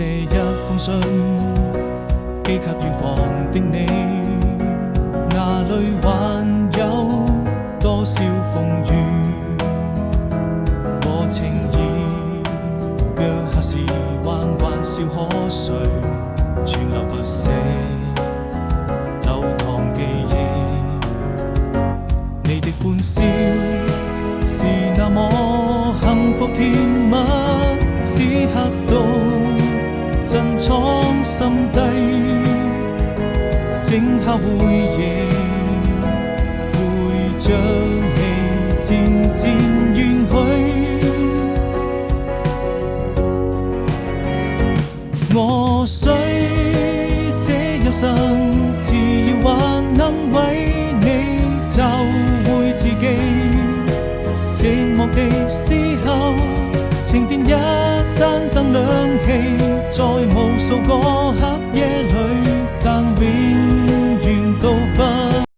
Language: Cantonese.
寫一封信，寄給遠方的你，哪裏還有多少風雨和情意？若下時還玩笑可睡，存留不捨流淌記憶。你的歡笑是那麼幸福甜蜜，此刻都珍藏心底，靜下回憶，陪着你漸漸遠去。我需這一生，只要還能為你找回自己。寂寞的時候，請點一盞燈亮起，在無數個